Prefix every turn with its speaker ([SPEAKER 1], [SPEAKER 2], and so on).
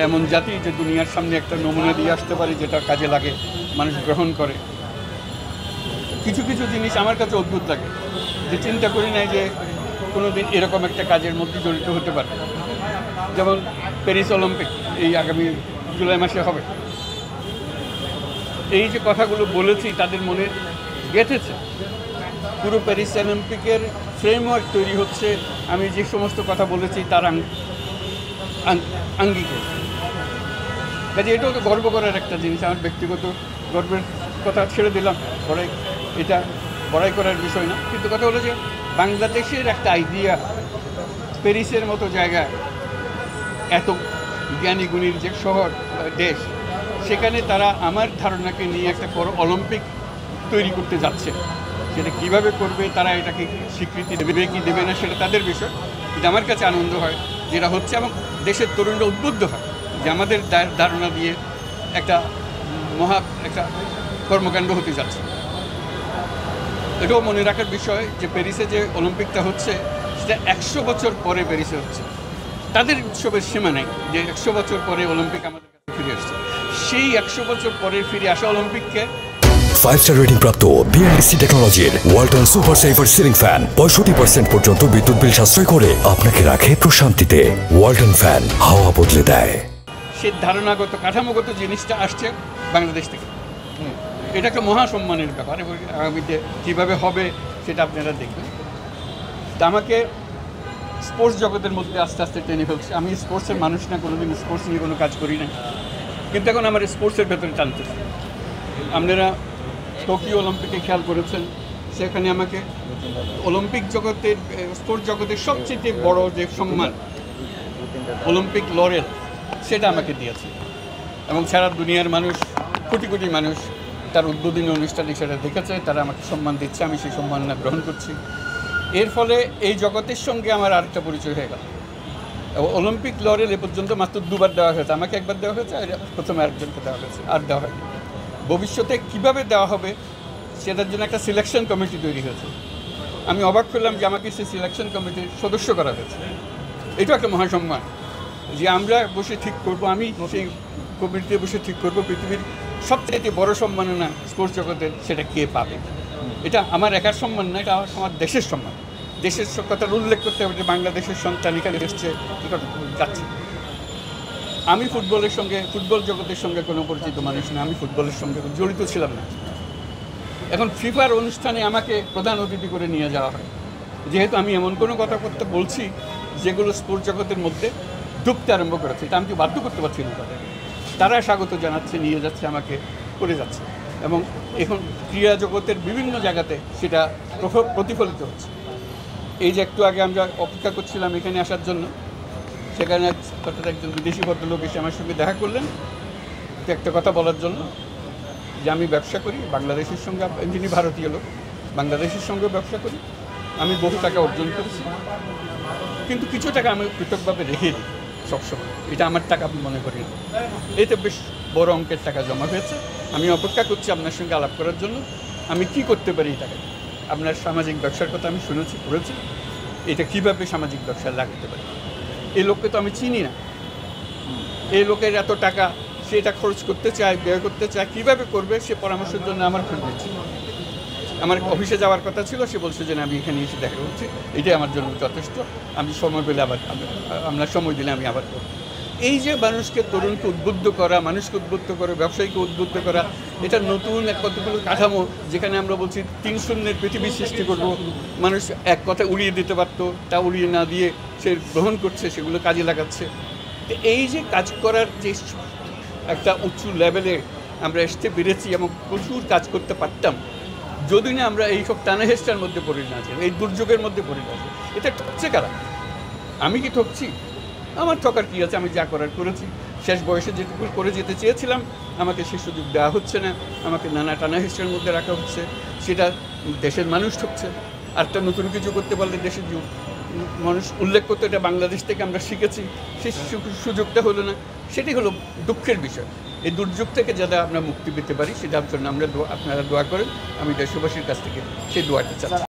[SPEAKER 1] আমরা এমন জাতি যে দুনিয়ার সামনে একটা নমুনা দিয়ে আসতে পারি যেটা কাজে লাগে, মানুষ গ্রহণ করে। কিছু কিছু জিনিস আমার কাছে অদ্ভুত লাগে, যে চিন্তা করি নাই যে কোনো দিন এরকম একটা কাজের মধ্যে জড়িত হতে পারে। যেমন প্যারিস অলিম্পিক এই আগামী জুলাই মাসে হবে। এই যে কথাগুলো বলেছি তাদের মনে গেঁথেছে। পুরো প্যারিস অলিম্পিকের ফ্রেমওয়ার্ক তৈরি হচ্ছে আমি যে সমস্ত কথা বলেছি তার আঙ্গিকে। কাজে এটাও তো গর্ব করার একটা জিনিস। আমার ব্যক্তিগত গর্বের কথা ছেড়ে দিলাম, এটা বড়াই করার বিষয় না। কিন্তু কথা হলো যে বাংলাদেশের একটা আইডিয়া, প্যারিসের মতো জায়গা, এত জ্ঞানী গুণীর যে শহর দেশ, সেখানে তারা আমার ধারণাকে নিয়ে একটা বড় অলিম্পিক তৈরি করতে যাচ্ছে। সেটা কীভাবে করবে, তারা এটাকে স্বীকৃতি দেবে কি দেবে না সেটা তাদের বিষয়। কিন্তু আমার কাছে আনন্দ হয় যেটা হচ্ছে, এবং দেশের তরুণরা উদ্বুদ্ধ হয় যে আমাদের ধারণা দিয়ে একটা একটা কর্মকাণ্ড হতে যাচ্ছে। এটাও মনে রাখার বিষয় যে প্যারিসে যে অলিম্পিকটা হচ্ছে সেটা 100 বছর পরে প্যারিসে হচ্ছে। তাদের উৎসবের সীমা নেই যে 100 বছর পরে অলিম্পিক আমাদের কাছে ফিরে আসছে। সেই 100 বছর পরে ফিরে আসা অলিম্পিককে
[SPEAKER 2] 5-স্টার রেটিং প্রাপ্ত বিএলডিসি টেকনোলজির Walton super saver ceiling fan 65% পর্যন্ত বিদ্যুৎ বিল সাশ্রয় করে আপনাকে রাখে প্রশান্তিতে। ওয়ালটন ফ্যান হাওয়া বদলে দেয়।
[SPEAKER 1] সে ধারণাগত কাঠামোগত জিনিসটা আসছে বাংলাদেশ থেকে। এটা একটা মহাসম্মানের ব্যাপার, এবং আগামীতে কীভাবে হবে সেটা আপনারা দেখবেন। তা আমাকে স্পোর্টস জগতের মধ্যে আস্তে আস্তে টেনে ফেলছে। আমি স্পোর্টসের মানুষ না, কোনোদিন স্পোর্টস নিয়ে কোনো কাজ করি না, কিন্তু এখন আমার স্পোর্টসের ভেতরে টানতেছে। আপনারা টোকিও অলিম্পিকে খেয়াল করেছেন, সেখানে আমাকে অলিম্পিক জগতের, স্পোর্টস জগতের সবচেয়ে বড় যে সম্মান অলিম্পিক লরেল, সেটা আমাকে দিয়েছে। এবং সারা দুনিয়ার মানুষ, কোটি কোটি মানুষ তার উদ্বোধনী অনুষ্ঠানে সেটা দেখেছে, তারা আমাকে সম্মান দিচ্ছে, আমি সেই সম্মাননা গ্রহণ করছি। এর ফলে এই জগতের সঙ্গে আমার আরেকটা পরিচয় হয়ে গেল। অলিম্পিক লরেল এ পর্যন্ত মাত্র 2বার দেওয়া হয়েছে, আমাকে একবার দেওয়া হয়েছে, আর প্রথমে আরেকজনকে দেওয়া হয়েছে, আর দেওয়া হয়নি। ভবিষ্যতে কীভাবে দেওয়া হবে সেটার জন্য একটা সিলেকশন কমিটি তৈরি হয়েছে। আমি অবাক করলাম যে আমাকে সেই সিলেকশন কমিটির সদস্য করা হয়েছে। এটাও একটা মহাসম্মান যে আমরা বসে ঠিক করব, আমি সেই কমিটিতে বসে ঠিক করব পৃথিবীর সবচেয়ে বড় সম্মাননা স্পোর্টস জগতের সেটা কে পাবে। এটা আমার একার সম্মান না, এটা আমার দেশের সম্মান। দেশের কথার উল্লেখ করতে হবে যে বাংলাদেশের সন্তান এখানে এসছে, যাচ্ছে। আমি ফুটবল জগতের সঙ্গে কোনো পরিচিত মানুষ না, আমি ফুটবলের সঙ্গে জড়িত ছিলাম না। এখন ফিফার অনুষ্ঠানে আমাকে প্রধান অতিথি করে নিয়ে যাওয়া হয়, যেহেতু আমি এমন কোনো কথা বলছি যেগুলো স্পোর্টস জগতের মধ্যে ঢুকতে আরম্ভ করেছে। এটা আমি কি বাধ্য করতে পারছি না তাদের। তারা স্বাগত জানাচ্ছে, নিয়ে যাচ্ছে, আমাকে করে যাচ্ছে, এবং এখন ক্রীড়া জগতের বিভিন্ন জায়গাতে সেটা প্রতিফলিত হচ্ছে। এই যে একটু আগে আমরা অপেক্ষা করছিলাম এখানে আসার জন্য, সেখানে হঠাৎ একজন বিদেশি ভদ্রলোক এসে আমার সঙ্গে দেখা করলেন একটা কথা বলার জন্য, যে আমি ব্যবসা করি বাংলাদেশের সঙ্গে। যিনি ভারতীয় লোক, বাংলাদেশের সঙ্গেও ব্যবসা করি, আমি বহু টাকা অর্জন করেছি, কিন্তু কিছু টাকা আমি পৃথকভাবে রেখে দিই সবসময়। এটা আমার টাকা আমি মনে করি না। এতে বেশ বড় অঙ্কের টাকা জমা হয়েছে। আমি অপেক্ষা করছি আপনার সঙ্গে আলাপ করার জন্য। আমি কি করতে পারি এই টাকা? আপনার সামাজিক ব্যবসার কথা আমি করেছি, এটা কীভাবে সামাজিক ব্যবসায় লাগাতে পারি। এই লোককে তো আমি চিনি না। এই লোকের এত টাকা, সে এটা খরচ করতে চায়, ব্যয় করতে চায়, কীভাবে করবে সে পরামর্শের জন্য আমার খোঁজ নিচ্ছি। আমার অফিসে যাওয়ার কথা ছিল, সে বলছে যে আমি এখানে এসে দেখা করছি, এটাই আমার জন্য যথেষ্ট। আমি সময় পেলে আপনার সময় দিলে আমি আবার করব। এই যে মানুষকে, তরুণকে উদ্বুদ্ধ করা, মানুষকে উদ্বুদ্ধ করে, ব্যবসায়ীকে উদ্বুদ্ধ করা, এটা নতুন এক কতগুলো কাঠামো, যেখানে আমরা বলছি 3 শূন্যের পৃথিবী সৃষ্টি করব। মানুষ এক কথা উড়িয়ে দিতে পারতো, তা উড়িয়ে না দিয়ে সে গ্রহণ করছে, সেগুলো কাজে লাগাচ্ছে। তো এই যে কাজ করার যে একটা উঁচু লেভেলে আমরা আসতে পেরেছি, এবং প্রচুর কাজ করতে পারতাম যদি না আমরা এইসব টানাহেস্টার মধ্যে পড়ে না আছি, এই দুর্যোগের মধ্যে পড়ে না আছি। এটা ঠকছে কারা? আমি কি ঠকছি? আমার ঠকার কী আছে? আমি যা করার করেছি। শেষ বয়সে যেটুকু করে যেতে চেয়েছিলাম আমাকে সে সুযোগ দেওয়া হচ্ছে না, আমাকে নানা টানাহেস্টার মধ্যে রাখা হচ্ছে। সেটা দেশের মানুষ ঠকছে। আরটা নতুন কিছু করতে পারলে দেশের মানুষ উল্লেখ করতে, এটা বাংলাদেশ থেকে আমরা শিখেছি, সেই সুযোগটা হলো না। সেটি হলো দুঃখের বিষয়। এই দুর্যোগ থেকে যাতে আমরা মুক্তি পেতে পারি সেটার জন্য আপনারা দোয়া করেন। আমি দেশবাসীর কাছ থেকে সেই দোয়াটা চাচ্ছি।